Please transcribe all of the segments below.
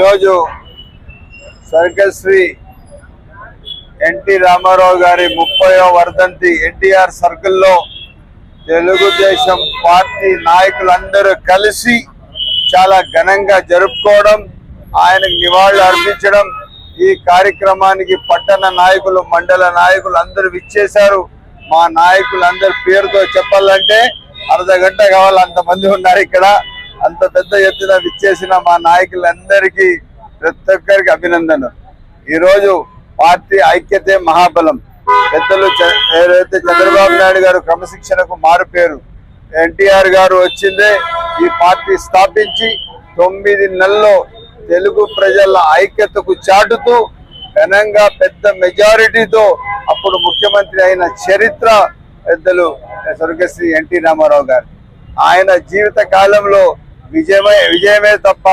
ఈరోజు స్వర్గశ్రీ ఎన్టీ రామారావు గారి 30వ వర్ధంతి ఎన్టీఆర్ సర్కిల్లో తెలుగుదేశం పార్టీ నాయకులందరూ కలిసి చాలా ఘనంగా జరుపుకోవడం, ఆయనకు నివాళులు అర్పించడం. ఈ కార్యక్రమానికి పట్టణ నాయకులు, మండల నాయకులు అందరూ విచ్చేశారు. మా నాయకులందరి పేరుతో చెప్పాలంటే అర్ధ గంట కావాలి, అంతమంది ఉన్నారు ఇక్కడ. అంత పెద్ద ఎత్తున విచ్చేసిన మా నాయకులందరికీ ప్రతి ఒక్కరికి అభినందనలు. ఈరోజు పార్టీ ఐక్యతే మహాబలం. పెద్దలు ఏదైతే చంద్రబాబు నాయుడు గారు క్రమశిక్షణకు మారుపేరు, ఎన్టీఆర్ గారు వచ్చిందే ఈ పార్టీ స్థాపించి 9 నెలల్లో తెలుగు ప్రజల ఐక్యతకు చాటుతూ ఘనంగా పెద్ద మెజారిటీతో అప్పుడు ముఖ్యమంత్రి అయిన చరిత్ర పెద్దలు స్వర్గశ్రీ ఎన్టీ రామారావు గారు. ఆయన జీవిత కాలంలో విజయమే తప్ప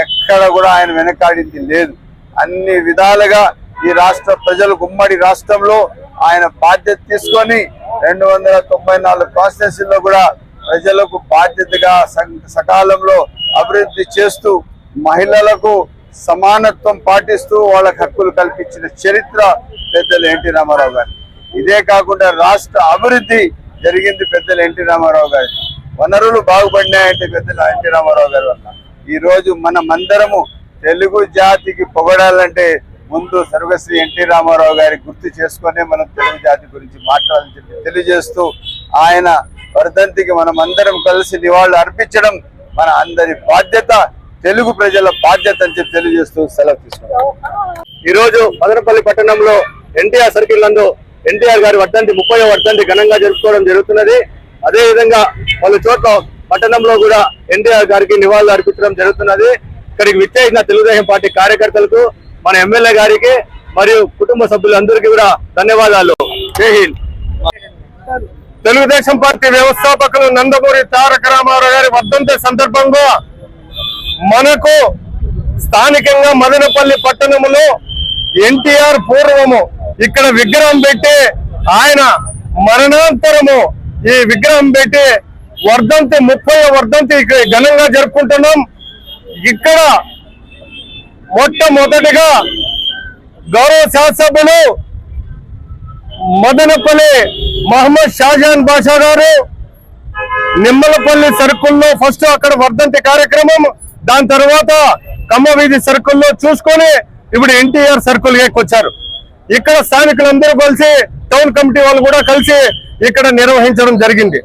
ఎక్కడ కూడా ఆయన వెనకాడింది లేదు. అన్ని విధాలుగా ఈ రాష్ట్ర ప్రజలకు, ఉమ్మడి రాష్ట్రంలో ఆయన బాధ్యత తీసుకొని 294 కాన్స్టిట్యూన్సీల్లో కూడా ప్రజలకు బాధ్యతగా సకాలంలో అభివృద్ధి చేస్తూ, మహిళలకు సమానత్వం పాటిస్తూ వాళ్ళకి హక్కులు కల్పించిన చరిత్ర పెద్దలు ఎన్టీ రామారావు గారు. ఇదే కాకుండా రాష్ట్ర అభివృద్ధి జరిగింది పెద్దలు ఎన్టీ రామారావు గారు. వనరులు బాగుపడినాయంటే పెద్దలు ఎన్టీ రామారావు గారు వల్ల. ఈ రోజు మనమందరము తెలుగు జాతికి పొగడాలంటే ముందు స్వర్గశ్రీ ఎన్టీ రామారావు గారి గుర్తు చేసుకునే మనం తెలుగు జాతి గురించి మాట్లాడాలని చెప్పి తెలియజేస్తూ, ఆయన వర్ధంతికి మనం అందరం కలిసి నివాళులు అర్పించడం మన అందరి బాధ్యత, తెలుగు ప్రజల బాధ్యత అని చెప్పి తెలియజేస్తూ సెలవు తీసుకుంటాం. ఈరోజు మదనపల్లి పట్టణంలో ఎన్టీఆర్ సర్కిల్ నందు ఎన్టీఆర్ గారి వర్ధంతి 30వ వర్ధంతి ఘనంగా జరుపుకోవడం జరుగుతున్నది. అదేవిధంగా పలు చోట్ల పట్టణంలో కూడా ఎన్టీఆర్ గారికి నివాళులు అర్పించడం జరుగుతున్నది. ఇక్కడికి విచ్చేసిన తెలుగుదేశం పార్టీ కార్యకర్తలకు, మన ఎమ్మెల్యే గారికి మరియు కుటుంబ సభ్యులందరికీ కూడా ధన్యవాదాలు. జై హింద్. తెలుగుదేశం పార్టీ వ్యవస్థాపకులు నందమూరి తారక రామారావు గారి వర్ధంతి సందర్భంగా మనకు స్థానికంగా మదనపల్లి పట్టణంలో ఎన్టీఆర్ పూర్వము ఇక్కడ విగ్రహం పెట్టి, ఆయన మరణాంతరము ఈ విగ్రహం పెట్టి వర్ధంతి 30వ వర్ధంతి ఘనంగా జరుపుకుంటున్నాం. ఇక్కడ మొట్టమొదటిగా గౌరవ శాసనసభ్యులు మదనపల్లి మహమ్మద్ షాజహాన్ బాషా గారు నిమ్మలపల్లి సర్కిల్లో ఫస్ట్ అక్కడ వర్ధంతి కార్యక్రమం, దాని తర్వాత కమ్మవీధి సర్కిల్లో చూసుకొని ఇప్పుడు ఎన్టీఆర్ సర్కిల్ వచ్చారు. ఇక్కడ స్థానికులందరూ కలిసి, టౌన్ కమిటీ వాళ్ళు కూడా కలిసి ఇక్కడ నిర్వహించడం జరిగింది.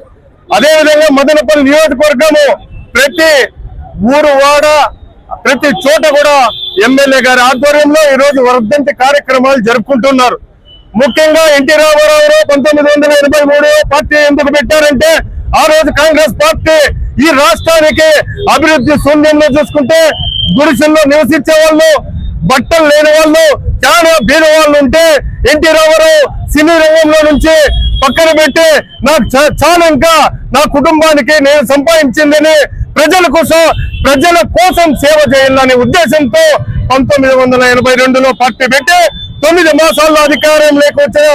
అదేవిధంగా మదనపల్లి నియోజకవర్గము ప్రతి ఊరు వాడ ప్రతి చోట కూడా ఎమ్మెల్యే గారి ఆధ్వర్యంలో ఈరోజు వర్ధంతి కార్యక్రమాలు జరుపుకుంటున్నారు. ముఖ్యంగా ఎన్టీ రామారావు 1983 పార్టీ ఎందుకు పెట్టారంటే, ఆ రోజు కాంగ్రెస్ పార్టీ ఈ రాష్ట్రానికి అభివృద్ధి శూన్యంలో చూసుకుంటే గుడిసెల్లో నివసించే వాళ్ళు, బట్టలు లేని వాళ్ళు, చాలా బీద వాళ్ళు ఉంటే ఎన్టీ రామారావు సినీ రంగంలో నుంచి పక్కన పెట్టి నాకు చాలా ఇంకా నా కుటుంబానికి నేను సంపాదించిందని ప్రజల కోసం సేవ చేయాలనే ఉద్దేశంతో 1982లో పార్టీ పెట్టి 9 మాసాల్లో అధికారంలోకి వచ్చిన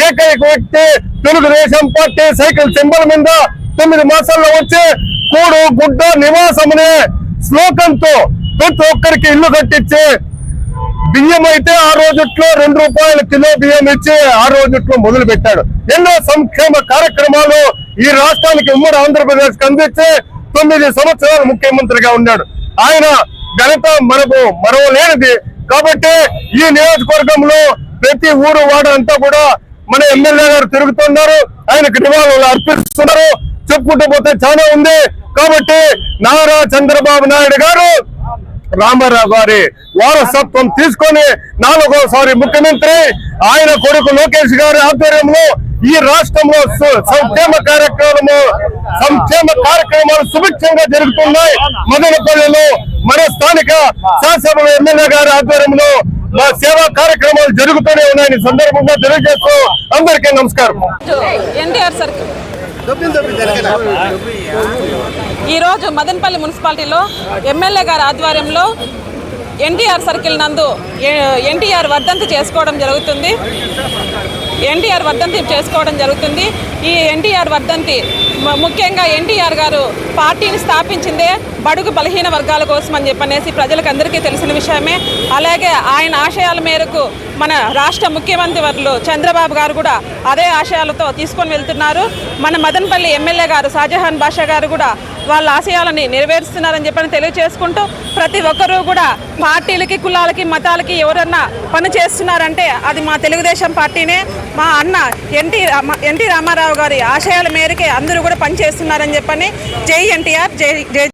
ఏకైక వ్యక్తి తెలుగుదేశం పార్టీ. సైకిల్ సింబల్ మీద 9 మాసాల్లో వచ్చి కూడు గుడ్డ నివాసం అనే శ్లోకంతో ప్రతి ఒక్కరికి ఇల్లు కట్టించి, బియ్యం అయితే ఆ రోజుట్లో 2 రూపాయల కిలో బియ్యం ఇచ్చి ఆ రోజుట్లో మొదలు పెట్టాడు. ఎన్నో సంక్షేమ కార్యక్రమాలు ఈ రాష్ట్రానికి, ఉమ్మడి ఆంధ్రప్రదేశ్ కి అందించి 9 సంవత్సరాలు ముఖ్యమంత్రిగా ఉన్నాడు. ఆయన ఘనత మనకు మరవలేనిది. కాబట్టి ఈ నియోజకవర్గంలో ప్రతి ఊరు వాడ అంతా కూడా మన ఎమ్మెల్యే గారు తిరుగుతున్నారు, ఆయనకు నివాళులు అర్పిస్తున్నారు. చెప్పుకుంటూ పోతే చాలా ఉంది. కాబట్టి నారా చంద్రబాబు నాయుడు గారు రామారావు గారి వారసత్వం తీసుకొని 4వసారి ముఖ్యమంత్రి, ఆయన కొడుకు లోకేష్ గారి ఆధ్వర్యంలో ఈ రాష్ట్రంలో సంక్షేమ కార్యక్రమాలు సుభిక్షంగా జరుగుతున్నాయి. మదనపల్లిలో మన స్థానిక శాసనసభ ఎమ్మెల్యే గారి ఆధ్వర్యంలో సేవా కార్యక్రమాలు జరుగుతూనే ఉన్నాయని సందర్భంగా తెలియజేస్తూ అందరికీ నమస్కారం. ఎన్టీఆర్ సర్కిల్ ఈరోజు మదనపల్లి మున్సిపాలిటీలో ఎమ్మెల్యే గారి ఆధ్వర్యంలో ఎన్టీఆర్ సర్కిల్ నందు ఎన్టీఆర్ వర్ధంతి చేసుకోవడం జరుగుతుంది. ఈ ఎన్టీఆర్ వర్ధంతి ముఖ్యంగా ఎన్టీఆర్ గారు పార్టీని స్థాపించిందే బడుగు బలహీన వర్గాల కోసం అని చెప్పనేసి ప్రజలకు అందరికీ తెలిసిన విషయమే. అలాగే ఆయన ఆశయాల మేరకు మన రాష్ట్ర ముఖ్యమంత్రి వర్యులు చంద్రబాబు గారు కూడా అదే ఆశయాలతో తీసుకొని వెళ్తున్నారు. మన మదనపల్లి ఎమ్మెల్యే గారు షాజహాన్ బాషా గారు కూడా వాళ్ళ ఆశయాలని నెరవేరుస్తున్నారని చెప్పని తెలియజేసుకుంటూ ప్రతి ఒక్కరూ కూడా పార్టీలకి కులాలకి మతాలకి ఎవరన్నా పని చేస్తున్నారంటే అది మా తెలుగుదేశం పార్టీనే. మా అన్న ఎన్టీ రామారావు గారి ఆశయాల మేరకే అందరూ కూడా పనిచేస్తున్నారని చెప్పని జై ఎన్టీఆర్, జై జై